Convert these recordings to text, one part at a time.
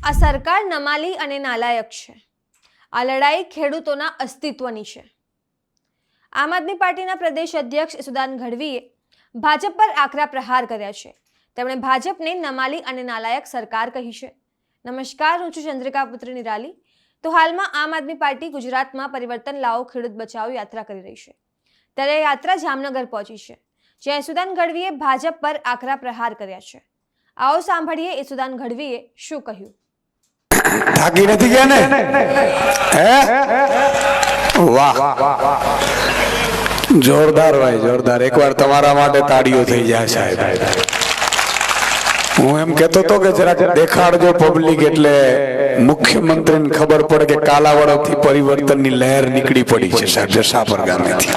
આ સરકાર નમાલી અને નાલાયક છે. આ લડાઈ ખેડૂતોના અસ્તિત્વની છે. આમ આદમી પાર્ટીના પ્રદેશ અધ્યક્ષ ઈસુદાન ગઢવીએ ભાજપ પર આકરા પ્રહાર કર્યા છે. તેમણે ભાજપને નમાલી અને નાલાયક સરકાર કહી છે. નમસ્કાર, હું છું ચંદ્રિકા પુત્રી નિરાલી. તો હાલમાં આમ આદમી પાર્ટી ગુજરાતમાં પરિવર્તન લાવો ખેડૂત બચાવો યાત્રા કરી રહી છે. ત્યારે યાત્રા જામનગર પહોંચી છે, જ્યાં ઈસુદાન ગઢવીએ ભાજપ પર આકરા પ્રહાર કર્યા છે. આવો સાંભળીએ ઈસુદાન ગઢવીએ શું કહ્યું. થાકી નથી ગયા ને? વાહ, જોરદાર ભાઈ, જોરદાર. એકવાર તમારા માટે તાળીઓ થઈ જાય સાહેબ. હું એમ કેતો તો કે જરાક દેખાડજો પબ્લિક, એટલે મુખ્યમંત્રીને ખબર પડે કે કાલાવાડોથી પરિવર્તનની લહેર નીકળી પડી છે સાહેબ, જસાપર ગામેથી.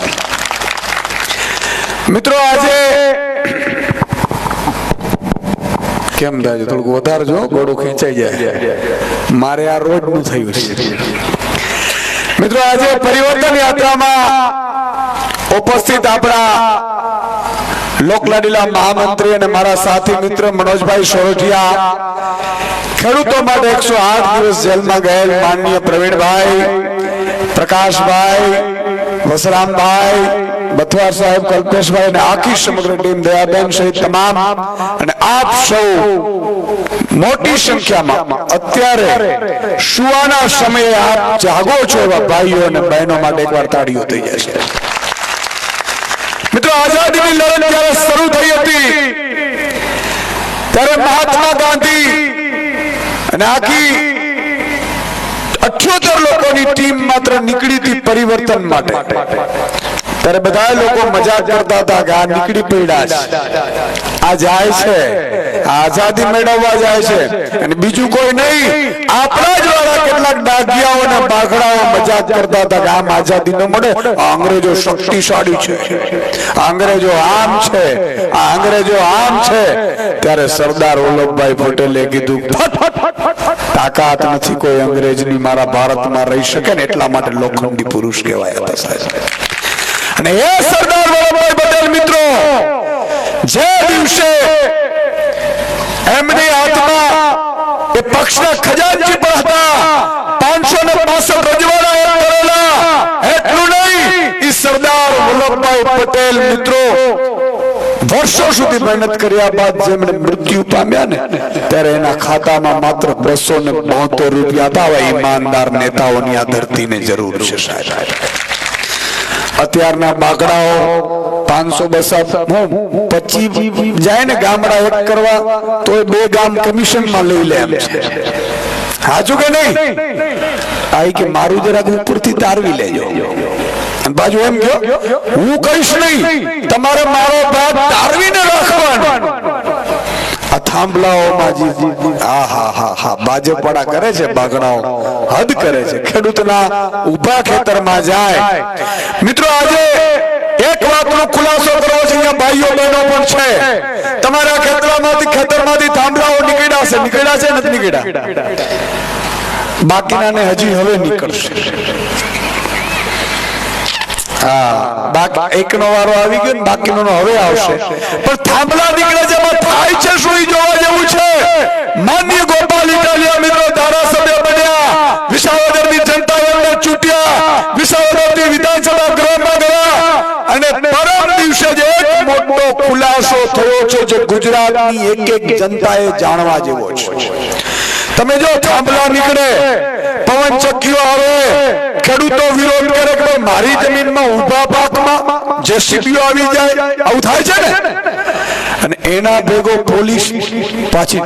મિત્રો આજે કેમ થાય થોડુંક વધારજો, ગોળું ખેંચાઈ જાય. મારે આ રોજ નું થયું છે. મિત્રો આજે પરિવર્તન યાત્રામાં ઉપસ્થિત આપણા લોકલાડીલા મહામંત્રી અને મારા સાથી મિત્ર મનોજભાઈ સોરઠિયા, ખેડૂતો માટે 108 દિવસ જેલમાં ગયેલ માનનીય પ્રવીણભાઈ, પ્રકાશભાઈ, વસરામભાઈ, બથવાર સાહેબ, કલ્પેશભાઈ અને આખી સમગ્ર ટીમ, દયાબેન સહિત તમામ, અને આપ સૌ મોટી સંખ્યામાં અત્યારે સુવાના સમયે આપ જાગો છો એવા ભાઈઓ અને બહેનો માટે એકવાર તાળીઓ થઈ જશે. મિત્રો, આઝાદીની લડત જ્યારે શરૂ થઈ હતી ત્યારે મહાત્મા ગાંધી અને આખી 78 લોકોની ટીમ માત્ર નીકળી હતી પરિવર્તન માટે. ત્યારે બધા લોકો મજાક કરતા હતા કે આ નીકળી પડ્યા છે, આ જાય છે, આઝાદી મેળવવા જાય છે, અને બીજું કોઈ નહીં, આપણા જ વાળા કેટલાક ડાઘિયાઓ અને બાઘડાઓ મજાક કરતા હતા કે આમ આઝાદી ન મળે, આ અંગ્રેજો શક્તિશાળી છે, આ અંગ્રેજો આમ છે, આ અંગ્રેજો આમ છે. ત્યારે સરદાર વલ્લભભાઈ પટેલે કીધું, તાકાત નથી કોઈ અંગ્રેજની મારા ભારતમાં રહી શકે ને, એટલા માટે લોખંડી પુરુષ કહેવાયા હતા સાહેબ. અને એ સરદાર વલ્લભભાઈ પટેલ મિત્રો, જે દિવસે એમની હાથમાં એ પક્ષના ખજાનચી પણ હતા, 565 રજવાડા કરેલા, એટલું નહીં, એ સરદાર વલ્લભભાઈ પટેલ મિત્રો વર્ષો સુધી મહેનત કર્યા બાદ જેમણે મૃત્યુ પામ્યા ને, ત્યારે એના ખાતામાં માત્ર 272 રૂપિયા હતા. આવા ઈમાનદાર નેતાઓની આ ધરતીને જરૂર છે સાહેબ. અત્યારના બાગડાઓ 500-200 જાય ને ગામડા એક કરવા, તો 2 ગામ કમિશનમાં લઈ લે એમ છે. હાચું કે નહીં? આ કે મારું જરાક ઉપરથી તારવી લેજો, બાજુ એમ કયો, હું કહીશ નહીં, તમારે મારો બાપ તારવીને રાખવાનો. આ થાંભલાઓમાં બાજેપડા કરે છે બાગડાઓ, હદ કરે છે. ખેડૂતના ઉભા ખેતરમાં જાય. મિત્રો, આજે એક વાતનો ખુલાસો કરવો છે, અહીંયા ભાઈઓ બહેનો પણ છે. તમારા ખેતરમાંથી થાંભલાઓ નીકળ્યા છે, નીકળ્યા છે, નથી નીકળ્યા? બાકીનાને હજી હવે નીકળશે. એકનો વારો આવી ગયો, બાકીનો હવે આવશે. પણ થાંભલા નીકળે છે, એમાં થાય છે શું જોવા જેવું છે. માનનીય ગોપાલ ઇટાલિયા મિત્રો ધારાસભ્ય બન્યા, વિસાવદરની જનતા એમને ચૂંટ્યા, વિસાવદરથી વિધાનસભા ગૃહમાં ગયા, અને પરમ દિવસે જ એક મોટો ખુલાસો થયો છે જે ગુજરાતની એક જનતાએ જાણવા જેવો છે. તમે જો થાંભલા નીકળે, પવન ચક્કીઓ આવે, ખેડૂતો વિરોધ કરે કે મારી જમીનમાં ઉભા પાકમાં જેસીબીઓ આવી જાય, આવું થાય છે ને. અને એના ભેગો પોલીસ પાછી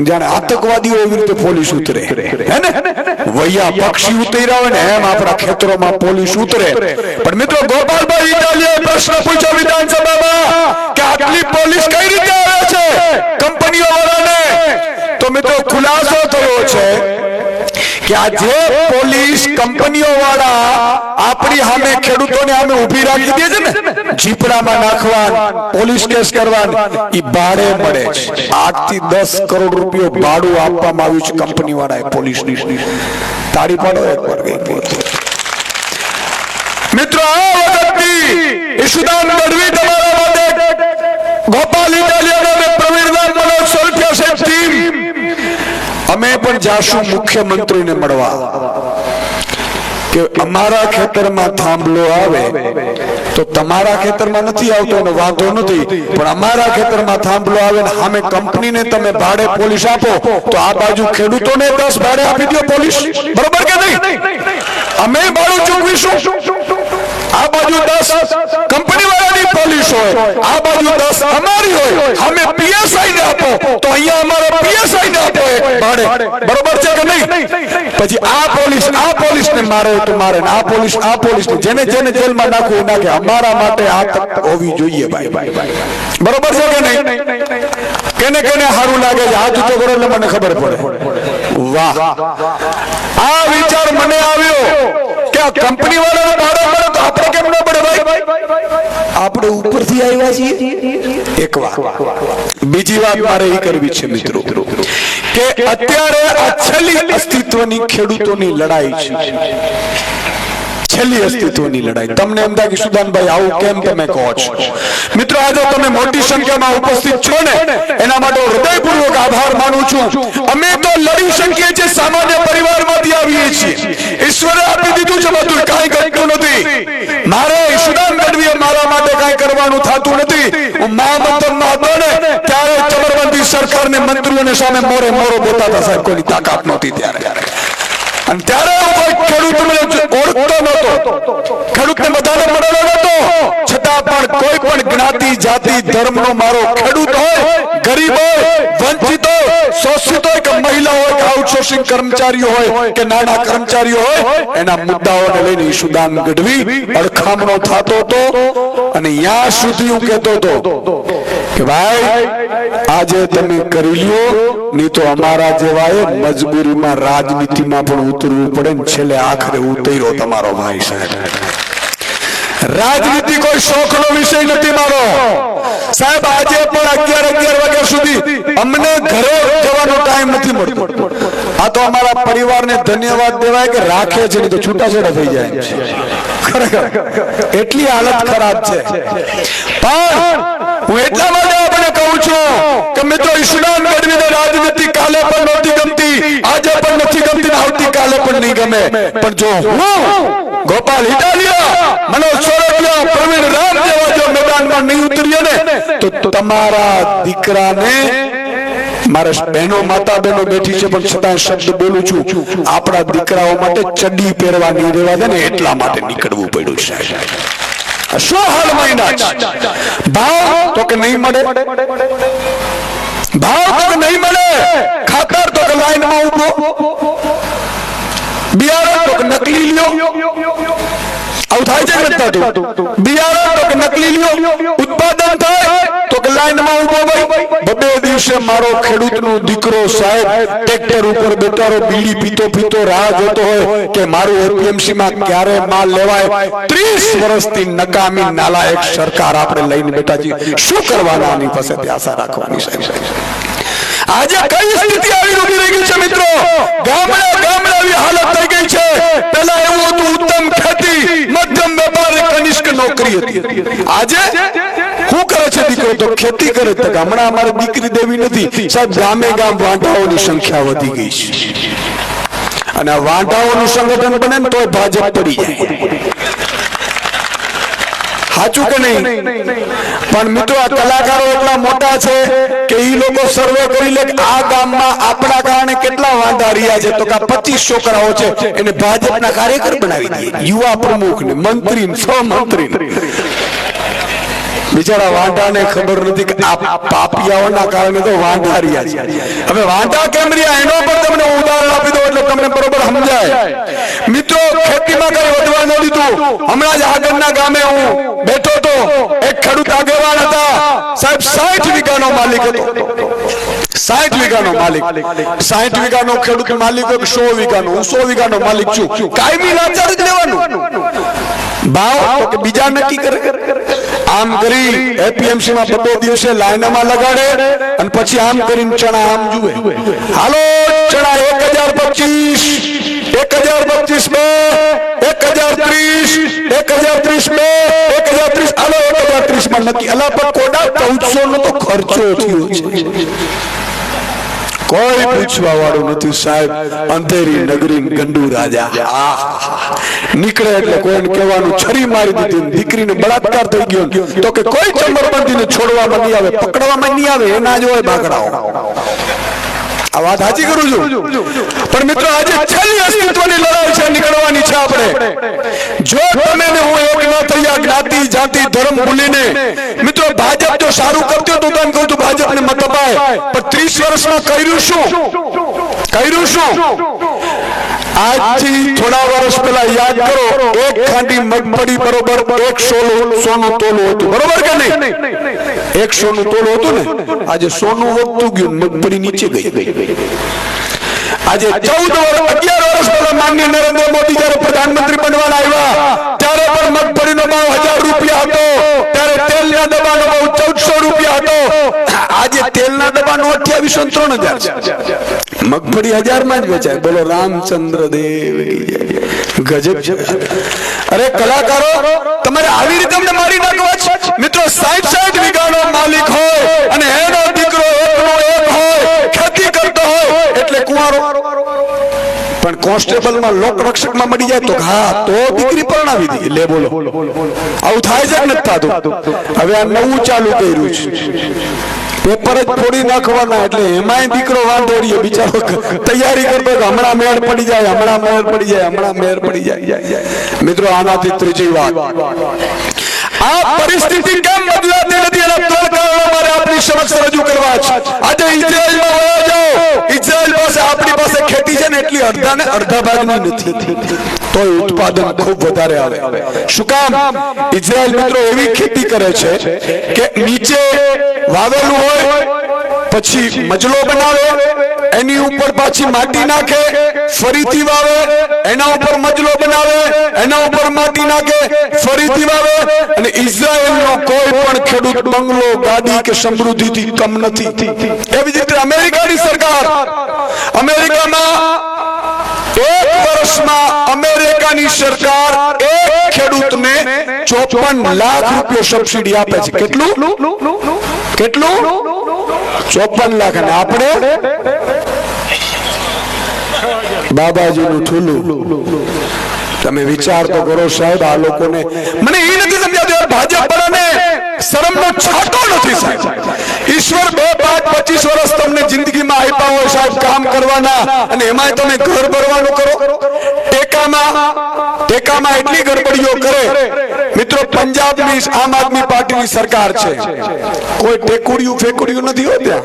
જાણે આતંકવાદીઓ એવી રીતે પોલીસ ઉતરે, હે ને? વૈયા પક્ષી ઉતર્યા હોય ને એમ આપણા ખેતરોમાં પોલીસ ઉતરે. પણ મિત્રો, ગોપાલભાઈ ઇટાલિયાએ પ્રશ્ન પૂછ્યો વિધાનસભામાં કે આટલી પોલીસ કઈ રીતે આવે છે કંપનીઓ વાળાને? તો મિત્રો, ખુલાસો થયો છે કે આ જે પોલીસ કંપનીઓ વાળા આપણી સામે ખેડૂતોને સામે ઉભી રાખી દે છે ને, ઝીપડામાં નાખવા, પોલીસ કેસ કરવા, એ ભાડે મળે છે. 8 થી 10 કરોડ રૂપિયા ભાડું આપવામાં આવ્યું છે કંપની વાળાએ પોલીસની. તાળી પાડો એકવાર. મિત્રો, આ વખતની ઈસુદાન ગઢવી તમારા માટે, ગોપાલ ઇટાલિયા અને પ્રવીણભાઈ મનોજ સોરઠિયા સાહેબ ટીમ અમે પણ જાશું મુખ્યમંત્રીને મળવા કે અમારા ખેતરમાં થાંભલો આવે તો તમારા ખેતરમાં નથી આવતો એનો વાંધો નથી, પણ અમારા ખેતરમાં થાંભલો આવે ને સામે કંપનીને તમે ભાડે પોલીસ આપો તો આ બાજુ ખેડૂતોને 10 ભાડે આપી દો પોલીસ, બરોબર કે નહીં? અમે ભાડું ચૂકવીશું, આ બાજુ 10 કંપની વાળાની પોલીસ હોય, આ બાજુ 10 અમારી હોય, અમે પીએસઆઈ ને આપો તો અહીંયા અમારે પીએસઆઈ ને આપો એક ભાડે, બરોબર છે કે નહીં? પછી આ પોલીસ ને મારે તો મારે, આ પોલીસ ને જેને જેલમાં નાખવું નાખે, અમારા માટે આ તક હોવી જોઈએ ભાઈ, બરોબર છે કે નહીં? કેને સારું લાગે છે હાથ ઊંચો કરો એટલે મને ખબર પડે. વાહ, આ વિચાર મને આવ્યો કે આ કંપની વાળાને ભાડે મળે તો આપણે કેમ ન પડે ભાઈ? આપણે ઉપરથી આવ્યા છીએ. એક વાત, બીજી વાત મારે એ કરવી છે મિત્રો કે અત્યારે આ છેલ્લી અસ્તિત્વની ખેડૂતોની લડાઈ છે, છેલ્લી અસ્તિત્વની લડાઈ. તમને એમ થાય કે સુદાનભાઈ આવું કેમ તમે કહો છો? મિત્રો આજે તમે મોટી સંખ્યામાં ઉપસ્થિત છો ને એના માટે હૃદયપૂર્વક આભાર માનું છું. અમે તો લડી શકીએ છીએ, સામાન્ય પરિવારમાંથી આવીએ છીએ, ઈશ્વરે આપી દીધું છે બધું, કાંઈ ઘટતું નથી. મારે સુદાન ગઢવીએ મારા માટે કાંઈ કરવાનું થતું નથી. હું મહામંત્રમાં હતો ને ત્યારે ચમરબંધી સરકારને મંત્રીઓને સામે મોરે મોરો બોલતા સાહેબ, કોઈની તાકાત નહોતી ત્યારે. અને ત્યારે ખેડૂત મને ઓળખતો નહોતો, ખેડૂતને બધાને મળેલો નહોતો, છતાં પણ કોઈ પણ જ્ઞાતિ જાતિ ધર્મનો મારો ખેડૂત હોય, ગરીબ હોય, વંચિત હોય, શોષિત હોય, કે મહિલા હોય, કે આઉટસોર્સિંગ કર્મચારીઓ હોય, કે નાના કર્મચારીઓ હોય, એના મુદ્દાઓને લઈને ઈશુદાન ગઢવી અડખામણો થતો હતો. અને ત્યાં સુધી હું કહેતો હતો કે ભાઈ આજે તમે કરી લ્યો, નહીં તો અમારા જેવાએ મજબૂરીમાં રાજનીતિમાં પણ ઉતરવું પડે ને છેલ્લે આખરે ઉતર્યો તમારો ભાઈ સાહેબ. રાજનીતિ કોઈ શોખનો વિષય નથી મારો સાહેબ. આજે પણ 11 વાગ્યા સુધી અમને ઘરે જવાનો ટાઈમ નથી મળતો. આ તો અમારા પરિવારને ધન્યવાદ દેવાય કે રાખે છે, નહીં તો છૂટાછેડા થઈ જાય છે. ખરેખર એટલી હાલત ખરાબ છે. પણ હું એટલા માટે આપણે કહું છું કે મિત્રો ઈશુદાન ગઢવીને રાજનીતિ કાલે પણ નહોતી ગમતી, આજે પણ નથી ગમતી, આવતીકાલે પણ નહીં ગમે. પણ જો હું ગોપાલ ઇટાલિયા, મનોજ સોરઠિયા, પ્રવીણ રામ જેવા જો મેદાનમાં નહીં ઉતરીએ ને તો તમારા દીકરાને, મારા બહેનો માતા બહેનો બેઠી છે પણ છતાં શબ્દ બોલું છું, આપણા દીકરાઓ માટે ચડ્ડી પહેરવા નહીં રહેવા દે ને એટલા માટે નીકળવું પડ્યું છે. શું હાલ માંડ્યા? ભાવ તો કે નહીં મળે, ભાવ તો કે નહીં મળે, ખાતર તો કે લાઈનમાં ઉભો, બિયારણ તો કે નકલી લ્યો, આવું થાય છે કે નથી થતું? બિયારણ તો કે નકલી લ્યો, ઉત્પાદન થાય તો કે લાઈનમાં ઉભો ભાઈ. બબે દિવસે મારો ખેડૂતનો દીકરો સાહેબ ટ્રેક્ટર ઉપર બેઠો બીડી પીતો રાહ જોતો હોય કે મારું એપીએમસી માં ક્યારે માલ લેવાય. 30 વર્ષથી નકામી નાલાયક સરકાર આપણે લઈને બેઠા છીએ. શું કરવાના આની પાસેથી આશા રાખવાની સાહેબ? આજે કઈ સ્થિતિ આવી ઉભી રહી ગઈ છે મિત્રો? ગામડા આવી હાલત થઈ ગઈ છે. પહેલા એવું હતું ઉત્તમ ખેતી, મધ્યમ વેપાર, કનિષ્ક નોકરી હતી. આજે શું કરે છે દીકરો? તો ખેતી કરે. હમણાં અમારે દીકરી દેવી નથી સાહેબ, ગામે ગામ વાંઢાઓની સંખ્યા વધી ગઈ છે. અને આ વાંઢાઓનું સંગઠન બને ને તોય ભાજપ પડી જાય. સાચું કે નહીં? પણ મિત્રો આ કલાકારો એટલા મોટા છે કે એ લોકો સર્વે કરી લે કે આ ગામમાં આપણા કારણે કેટલા વાંધા રહ્યા છે, તો કે 25 છોકરાઓ છે એને ભાજપના કાર્યકર બનાવી દઈએ, યુવા પ્રમુખ ને મંત્રી ને સહમંત્રી. બિચારા વાંઢાને ખબર નથી કે આ પાપિયાઓના કારણે તો વાંઢા રહ્યા છે. હવે વાંઢા કેમ રહ્યા એનો પણ તમને ઉદાહરણ આપી દો એટલે તમને બરોબર સમજાય. મિત્રો ખેતીમાં કઈ વધવા ન દીધું. હમણાં જ આગળના ગામે હું બેઠો તો, એક ખેડૂત આગેવાન હતા સાહેબ, 60 વીઘાનો માલિક હતો. 60 વીઘાનો માલિક, 60 વીઘાનો ખેડૂત માલિક હોય, 100 વીઘાનો, હું 100 વીઘાનો માલિક છું. કાયમી લાચાર જ લેવાનું. ભાવ તો કે બીજા નક્કી કરે. આમ કરી એપીએમસી માં 2 દિવસે લાઈનમાં લગાડે અને પછી આમ કરીને ચણા આમ જુએ, હાલો ચણા 1025, 1025 બે 1030, 1030 બે 1030, હાલો 1030 માં નક્કી. અલા પણ કોડા 1400 નો તો ખર્ચો થયો છે. કોઈ પૂછવા વાળું નથી સાહેબ. અંધેરી નગરી ગંડુ રાજા નીકળે એટલે કોઈને કહેવાનું છરી મારી દીધી, દીકરીને બળાત્કાર થઈ ગયો તો કે કોઈ ચમરબંધીને છોડવામાં નહીં આવે, પકડવામાં નહીં આવે, એના જ હોય બાકડાઓ. આ વાત સાચી કરું છું. પણ મિત્રો આજે છેલ્લી અસ્તિત્વની લડાઈ છે, નીકળવાની છે આપણે. જો તમે ને હું એક ન થયા જ્ઞાતિ જાતિ ધર્મ ભૂલીને, મિત્રો ભાજપ જો સારું કરતું તો તમે કહું છું ભાજપને મત અપાય, પણ 30 વર્ષમાં કર્યું શું? આજથી થોડા વર્ષ પહેલા યાદ કરો, એક ખાંડી મગફળી બરોબર 1 સોનું તોલું હતું, બરોબર કે નહીં? 1 સોનું તોલું હતું ને, આજે સોનું વધતું ગયું, મગફળી નીચે ગઈ. આજે 11 વર્ષ પહેલા માનનીય નરેન્દ્ર મોદી જયારે પ્રધાનમંત્રી બનવાના આવ્યા ત્યારે પણ મગફળીનો ભાવ 1000 રૂપિયા હતો, ત્યારે તેલના ડબ્બાનો ભાવ 1400 રૂપિયા હતો. આજે તેલના ડબ્બાનો 2803 છે, મગફળી 1000 માં જ વેચાય. બોલો રામચંદ્ર દેવ ગજબ છે. અરે કલાકારો, તમારે આવી રીતે અમને મારી નાખવા છે? મિત્રો 60 વીઘાનો માલિક હોય અને એનો દીકરો એકનો એક હોય, ખેતી કરતો હોય એટલે કુંવારો, પણ કોન્સ્ટેબલમાં લોકરક્ષકમાં મળી જાય તો હા, તો દીકરી પરણાવી દે. લે બોલો, આવું થાય છે કે નથી થતું? હવે આ નવું ચાલુ કર્યું છે, પેપર જ ફોડી નાખવાના, એટલે એમાંય દીકરો વાંધો રહ્યો, બિચારો તૈયારી કરતો હમણાં મેળ પડી જાય, હમણાં મેળ પડી જાય, હમણાં મેળ પડી જાય. મિત્રો આનાથી ત્રીજી વાત, આ પરિસ્થિતિ કેમ બદલાતી નથી એના 3 કારણો મારે આપની સમક્ષ રજૂ કરવા છે. આજે ઇઝરાયલમાં વયા જાઓ, ઇઝરાયલ પાસે આપણી પાસે ખેતી છે ને એટલી અડધા ભાગની નથી, તો ઉત્પાદન ખૂબ વધારે આવે. શું કામ? ઇઝરાયલ મિત્રો એવી ખેતી કરે છે કે નીચે વાવેલું હોય પછી મજલો બનાવે, એની ઉપર પાછી માટી નાખે, ફરીથી વાવે, એના ઉપર મજલો બનાવે, એના ઉપર માટી નાખે, ફરીથી વાવે. અને ઇઝરાયલનો કોઈ પણ ખેડૂત બંગલો, ગાડી કે સમૃદ્ધિથી કમ નથી. એવી જ રીતે અમેરિકાની સરકાર, અમેરિકામાં 1 વર્ષમાં અમેરિકાની સરકાર એક ખેડૂતને 54 લાખ રૂપિયા સબસિડી આપે છે. કેટલું? 54 લાખ. અને આપણે બાબાજીનું ઠુલું. તમે વિચાર તો કરો સાહેબ, આ લોકોને મને એ નથી સમજાતું, ભાજપ વાળાને શરમનો છાંટો નથી સાહેબ. ઈશ્વર 2, 5, 25 વર્ષ તમને જિંદગીમાં આપ્યા હોય સાહેબ કામ કરવાના, અને એમાંય તમે ઘર ભરવાનું કરો. ટેકામાં એટલી ગડબડીઓ કરે. મિત્રો પંજાબની આમ આદમી પાર્ટીની સરકાર છે, કોઈ ટેકુડિયું ફેકુડિયું નથી હોતા.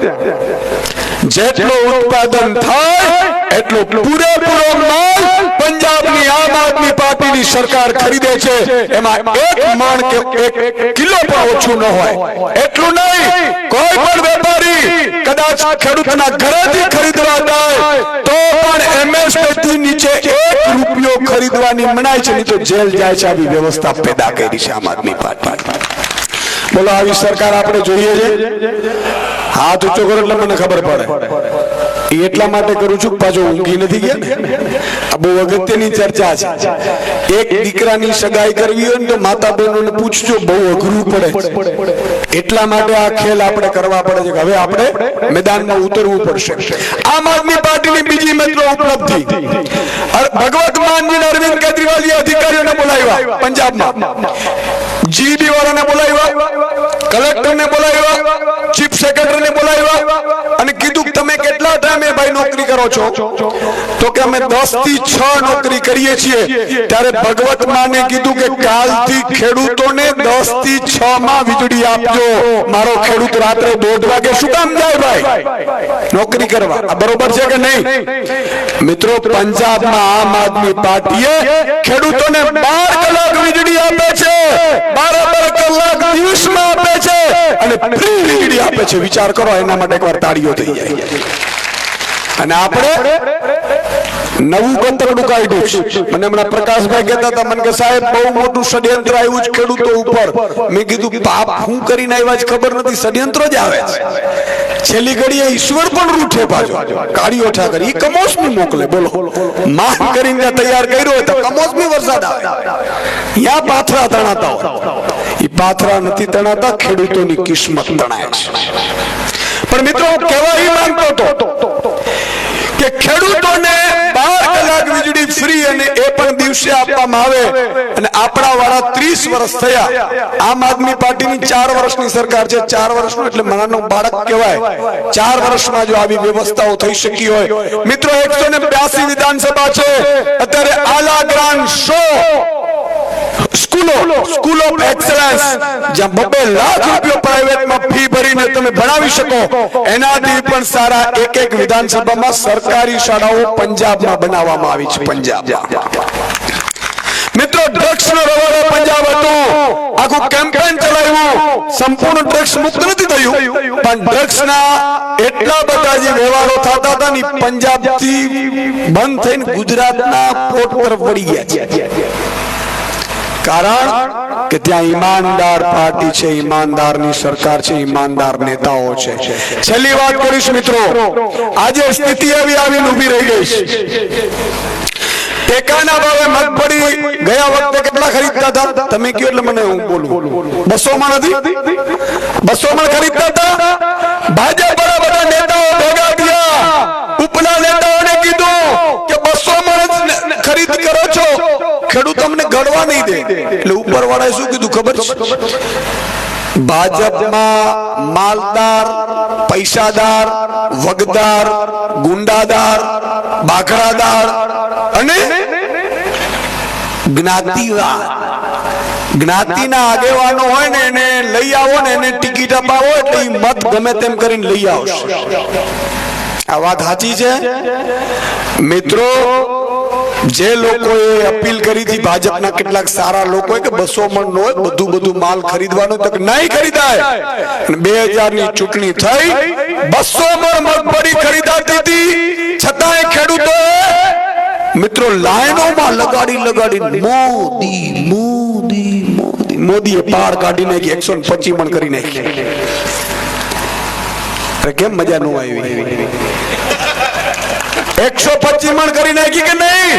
જેટલો ઉત્પાદન થાય એટલો પૂરેપૂરો માલ પંજાબની આમ આદમી પાર્ટીની સરકાર ખરીદે છે. એમાં 1 મણ કે 1 કિલો પણ ઓછું ન હોય. એટલું નહીં, કોઈ પણ વેપારી કદાચ ખેડૂતના ઘરેથી ખરીદવા જાય તો પણ MSP થી નીચે 1 રૂપિયો ખરીદવાની મનાઈ છે, નહીં તો જેલ જાય છે. આવી વ્યવસ્થા પેદા કરી છે આમ આદમી પાર્ટી. બોલો આવી સરકાર આપણે જોઈએ છે? હાથ ઊંચો કરો એટલે મને ખબર પડે. એટલા માટે કરું છું, પાછો ઊંઘી નથી ગયા ને. આ બહુ અગત્યની ચર્ચા છે. એક દીકરાની સગાઈ કરવી હોય ને તો માતા બહેનોને પૂછજો, બહુ અઘરું પડે. એટલા માટે આ ખેલ આપણે કરવા પડે છે કે હવે આપણે મેદાનમાં ઉતરવું પડશે. આમ આદમી પાર્ટીની બીજી મિત્રો ઉપલબ્ધિ, ભગવત માનજી અરવિંદ કેજરીવાલે અધિકારીઓને બોલાવ્યા પંજાબમાં, જીબી વાળાને બોલાવ્યા, કલેક્ટરને બોલાવ્યા, ચીફ સેક્રેટરીને બોલાવ્યા અને કીધું તમે કેટલા ટાઈમે ભાઈ નોકરી કરો છો? તો કે અમે 10 થી 6 નોકરી કરીએ છીએ. ત્યારે ભગવત માને કીધું કે કાલથી ખેડૂતોને 10 થી 6 માં વીજળી આપજો. મારો ખેડૂત રાત્રે 1:30 વાગે શું કામ જાય ભાઈ નોકરી કરવા? આ બરોબર છે કે નહીં? મિત્રો પંજાબમાં આમ આદમી પાર્ટીએ ખેડૂતોને 12 કલાક વીજળી આપે છે, 12 કલાક દિવસમાં આપે છે અને ફ્રી વીજળી આપે છે. વિચાર કરો, એના માટે એકવાર તાળીઓ થઈ જાય. અને આપણે નવું ગંતરડું કાઢ્યું. મને હમણાં પ્રકાશભાઈ કહેતા હતા, મને કે સાહેબ બહુ મોટું ષડયંત્ર આવ્યું છે ખેડૂતો ઉપર. મેં કીધું પાપ હું કરીને આવ્યા જ ખબર નથી, ષડયંત્ર જ આવે છે. છેલ્લી ઘડીએ ઈશ્વર પણ રૂઠે પાછો, કાળીઓ ઠાકર ઈ કમોસમી મોકલે. બોલો, માન કરીને તૈયાર કર્યો હોય તો કમોસમી વરસાદ આવે. ત્યાં પાથરા તણાતા હોય, ઈ પાથરા નથી તણાતા, ખેડૂતોની કિસ્મત તણાય છે. પણ મિત્રો કહેવા એ માંગતો હતો ખેડૂતોને 12 કલાક વીજળી ફ્રી અને એ પણ દિવસે આપવામાં આવે અને આપણા વાળા 30 વર્ષ થયા. આમ આદમી પાર્ટીની 4 વર્ષની સરકાર છે. 4 વર્ષનું એટલે નાનું બાળક કહેવાય. 4 વર્ષમાં જો આવી વ્યવસ્થાઓ થઈ શકી હોય. મિત્રો 182 વિધાનસભા છે. અત્યારે આલા ગ્રાન્ટ શો સ્કૂલ ઓફ એક્સલન્સ જ્યાં 2 લાખ રૂપિયા પ્રાઇવેટમાં ફી ભરીને તમે ભણાવી શકો, એનાથી પણ સારા એક વિધાનસભામાં સરકારી શાળાઓ પંજાબમાં બનાવવામાં આવી છે. પંજાબમાં મિત્રો ડ્રગ્સ નો રવાડો પંજાબ હતું. આખું કેમ્પેન ચલાવ્યું. સંપૂર્ણ ડ્રગ્સ મુક્ત નથી થયું, પણ ડ્રગ્સ ના એટલા બધા જે વ્યવહારો થતા હતા ને પંજાબ થી બંધ થઈને ગુજરાતના પોર્ટ તરફ વળી ગયા છે. કારણ કે ત્યાં ઈમાનદાર પાર્ટી છે, ઈમાનદારની સરકાર છે, ઈમાનદાર નેતાઓ છે. છેલ્લી વાત કરીશ મિત્રો, આજે સ્થિતિ આવી ઊભી રહી ગઈ છે. ટેકાના ભાવે મગફળી ગયા વખતે કેટલા ખરીદતા હતા? તમે કયો એટલે મને હું બોલું. 200 માં નથી, 200 માં ખરીદતા હતા. ભાજપ વાળા બધા નેતાઓ ભેગા થયા. ઉપલા નેતાઓને કીધું કે 200 માં ખરીદ કરો છો, ખેડૂત અમને ગળવા નહીં દે. એટલે ઉપર વાળાએ શું કીધું ખબર છે? ભાજપમાં માલદાર, પૈસાદાર, વગદાર, ગુંડાદાર, બાખડાદાર અને જ્ઞાતિના આગેવાનો હોય ને એને લઈ આવો ને એને ટિકિટ અપાવો એટલે એ મત ગમે તેમ કરીને લઈ આવશે. આ વાત સાચી છે મિત્રો. જે લોકોએ અપીલ કરી હતી ભાજપના કેટલાક સારા લોકોએ કે 200 મણ નો બધું માલ ખરીદવાનો, તો નહીં ખરીદાય. 2000 ની ચૂંટણી થઈ, 200 મણ મગફળી ખરીદાતી હતી, છતાંય ખેડૂતો મિત્રો લાઈનોમાં લગાડી મોદીએ પાર કાઢી નાખી. 125 મણ કરી નાખી. કેમ મજા ન આવી? 125 મણ કરી નાખી કે નહીં?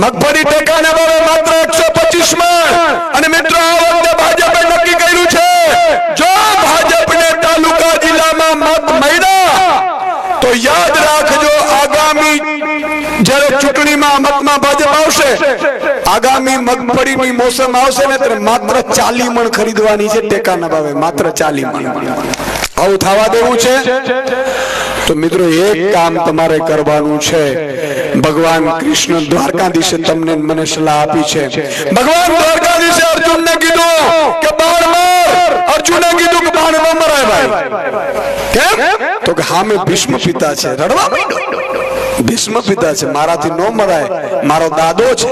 મગફળી ટેકાના ભાવે માત્ર 125 મણ. અને મિત્રો આ વખતે ભાજપે નક્કી કર્યું છે, જો ભાજપને તાલુકા જિલ્લામાં મત મળ્યા તો યાદ રાખજો, આગામી જ્યારે ચૂંટણીમાં મતમાં ભાજપ આવશે, આગામી મગફળીની મોસમ આવશે ને ત્યારે માત્ર 40 મણ ખરીદવાની છે ટેકાના ભાવે. માત્ર 40 મણ. આવું થવા દેવું છે? તો મિત્રો એક કામ તમારે કરવાનું છે. ભગવાન કૃષ્ણ દ્વારકાધીશે તમને મને સલાહ આપી છે. ભગવાન દ્વારકાધીશે અર્જુનને કીધું કે બાણ માર. અર્જુને કીધું કે બાણ ન મરાય ભાઈ. કેમ? તો કે હા મેં ભીષ્મ પિતા છે. રડવા માંડ્યો. ભીષ્મ પિતા છે, મારાથી ન મરાય. મારો દાદો છે,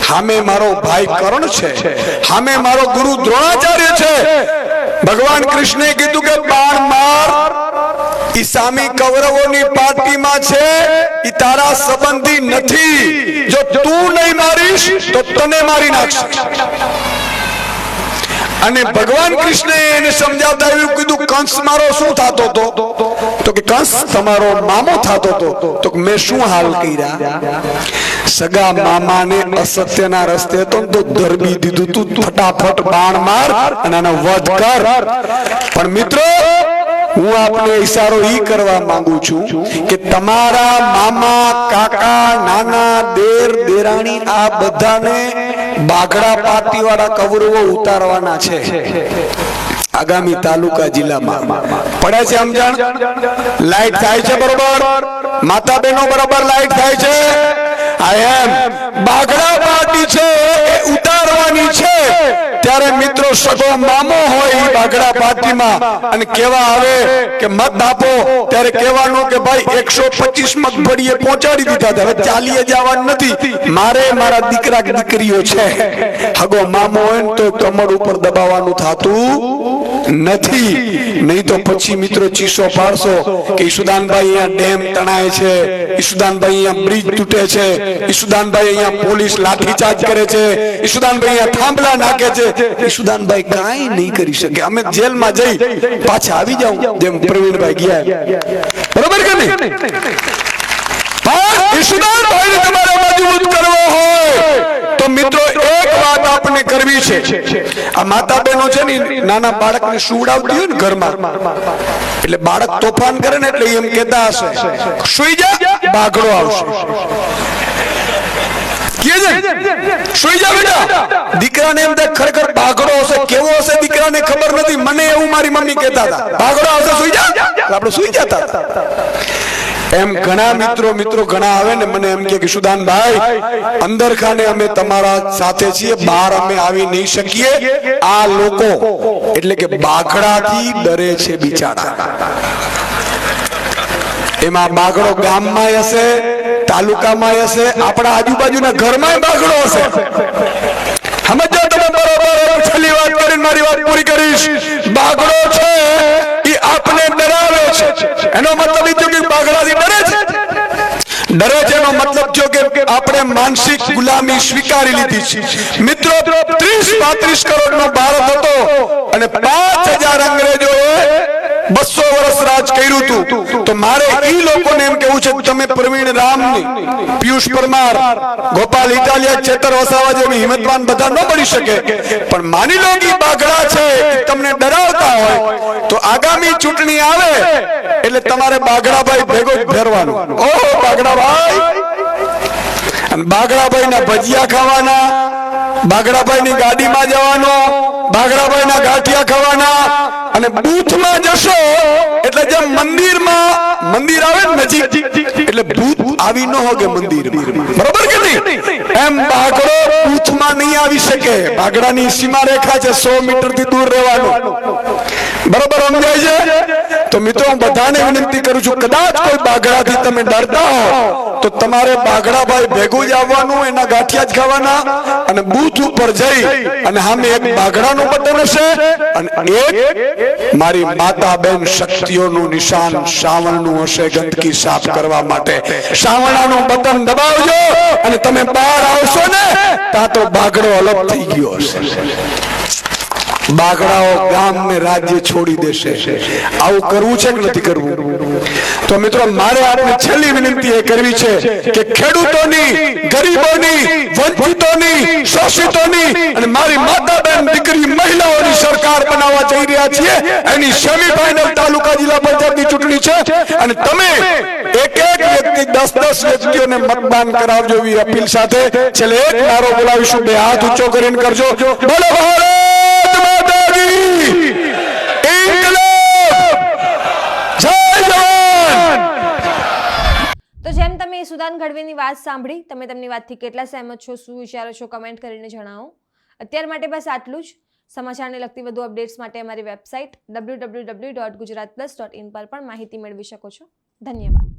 હામે મારો ભાઈ કર્ણ છે, હામે મારો ગુરુ દ્રોણાચાર્ય છે. ભગવાન કૃષ્ણે કીધું કે બાણ માર. ઈ સામી કૌરવોની પાર્ટીમાં છે, ઈ તારા સંબંધી નથી. જો તું નહીં મારીશ તો તને મારી નાખશે. અને ભગવાન કૃષ્ણે એને સમજાવતા એવું કીધું, કંસ મારો શું થતો હતો? તો કે કંસ તમારો મામો થતો હતો. તો મેં શું હાલ કર્યા? સગા મામાને અસત્યના રસ્તે તો ધરબી દીધું. તું ફટાફટ બાણ માર અને આનો વધ કર. પણ મિત્રો હું આપને ઈશારો ઈ કરવા માંગુ છું કે તમારા મામા, કાકા, નાના, દેર, દેરાણી આ બધાને બાગડા પાર્ટી વાળા કૌરવો ઉતારવાના છે આગામી તાલુકા જિલ્લામાં. પડે છે સમજણ? લાઈટ થાય છે બરોબર? માતા બહેનો બરોબર લાઈટ થાય છે? આઈ એમ બાગડા પાર્ટી છે એ ઉતારવાની છે. ત્યારે મિત્રો સગો મામો હોય બાગડા પાર્ટીમાં અને કેવા આવે કે મત આપો, ત્યારે કહેવાનું કે ભાઈ 125 મગફળીએ પહોંચાડી દીધા, હવે 40 જવાનું નથી. મારે મારા દીકરા દીકરીઓ છે. હગો મામો હોય ને તો કમર ઉપર દબાવવાનું થતું નથી. નહીં તો પછી મિત્રો ચીસો પાડશો કે ઈશુદાનભાઈ અહીંયા ડેમ તણાય છે, ઈશુદાનભાઈ અહીંયા બ્રિજ તૂટે છે, ઈશુદાનભાઈ અહીંયા પોલીસ લાઠીચાર્જ કરે છે, ઈશુદાનભાઈ અહીંયા થાંભલા નાખે છે. ઈશુદાનભાઈ કાંઈ નહીં કરી શકે. અમે જેલમાં જઈ પાછા આવી જાઉં જેમ પ્રવીણભાઈ ગયા. બરોબર કે નહીં? ઈશુદાનભાઈને તમારે મજબૂત કરવો હોય તો મિત્રો એક વાત આપણે કરવી છે. આ માતા બહેનો છે ને નાના બાળકને સુવડાવતી હોય ને ઘરમાં, એટલે બાળક તોફાન કરે ને એટલે એમ કહેતા હશે સુઈ જા, બાગડો આવશે. સુઈ જા બેટા. દીકરાને એમ થાય ખરેખર બાગડો હશે, કેવો હશે દીકરાને ખબર નથી, મને એવું મારી મમ્મી કહેતા હતા, બાગડો આવશે સુઈ જા. આપણે સુઈ જતા એમ. ઘણા મિત્રો ઘણા આવે ને મને એમ કે સુદાનભાઈ અંદર ખાને અમે તમારા સાથે છીએ, બહાર અમે આવી નહીં શકીએ. આ લોકો એટલે કે બાગડાથી ડરે છે બિચારા. એમાં બાગડો ગામમાં હશે, તાલુકામાં હશે, આપણા આજુબાજુના ઘરમાં બાગડો હશે. સમજો તમે બરોબર. છેલ્લી વાત કરીને મારી વાત પૂરી કરીશ. બાગડો છે એ આપને ડરાવે છે. એનો મતલબ એ થયો કે બાગડાથી ડરે છે. ડરે છે એનો મતલબ થયો કે આપણે માનસિક ગુલામી સ્વીકારી લીધી છે. મિત્રો 30-35 કરોડનો ભારત હતો અને 5000 અંગ્રેજોએ 200 વર્ષ રાજ કર્યું હતું. તો મારે ઈ લોકોને એમ કેવું છે, તમે પ્રવીણ રામની, પિયુષ પરમાર, ગોપાલ ઇટાલિયા, ચેતર વસાવા જેવી હિંમતવાન બધા ન બની શકે, પણ માની લો કે બાગડા છે તમને ડરાવતા હોય તો આગામી ચૂંટણી આવે એટલે તમારે બાગડાભાઈ ભેગો જ ફેરવાનો. ઓ બાગડાભાઈ, અને બાગડાભાઈના ભજીયા ખાવાના, બાગડાભાઈની ગાડીમાં જવાનો, બાગડાભાઈના ગાંઠિયા ખાવાના. અને બૂથમાં જશો એટલે જેમ મંદિર આવે ને નજીક એટલે ભૂત આવી ન હોગે મંદિરમાં, બરોબર કે નહીં? એમ બાગડો બૂથમાં નહીં આવી શકે. બાગડાની સીમા રેખા છે 100 મીટર થી દૂર રહેવાનું. બરોબર સમજાય છે? તો મિત્રો હું બધાને વિનંતી કરું છું, કદાચ કોઈ બાગડાથી તમે ડરતા હો તો તમારે બાગડાભાઈ ભેગું જ આવવાનું, એના ગાંઠિયા જ ખાવાના અને બૂથ ઉપર જઈ અને સામે એક બાગડાનું બટન હશે અને એક મારી માતા બેન શક્તિઓનું નિશાન શ્રાવણનું હશે ગંદકી સાફ કરવા માટે. શ્રાવણાનું બટન દબાવજો અને તમે બહાર આવશો ને ત્યાં તો બાગડો અલગ થઈ ગયો હશે. બાગડાઓ ગામ ને રાજ્ય છોડી દેશે. આવું કરવું છે કે નથી કરવું? તો મિત્રો મારે આપને છેલ્લી વિનંતી એ કરવી છે કે ખેડૂતોની, ગરીબોની, વંચિતોની, શોષિતોની અને મારી માતા બેન દીકરી મહિલાઓની સરકાર બનાવવા જઈ રહ્યા છીએ. એની સેમીફાઇનલ તાલુકા જિલ્લા પંચાયતની ચૂંટણી છે અને તમે એક વ્યક્તિ 10 વ્યક્તિઓને મતદાન કરાવજો એવી અપીલ સાથે છેલ્લે એક નારો બોલાવીશું. બે હાથ ઊંચો કરીને કરજો. બોલો ભારત માતા કી ઇન્કલાબ, જય જવાન. તો જેમ તમે સુદાન ગઢવીની વાત સાંભળી, તમે તેમની વાતથી કેટલા સહેમત છો, શું વિચારો છો, કમેન્ટ કરીને જણાવો. અત્યાર માટે બસ આટલું જ. સમાચારને લગતી વધુ અપડેટ્સ માટે અમારી વેબસાઇટ www.gujaratplus.in પર પણ માહિતી મેળવી શકો છો. ધન્યવાદ.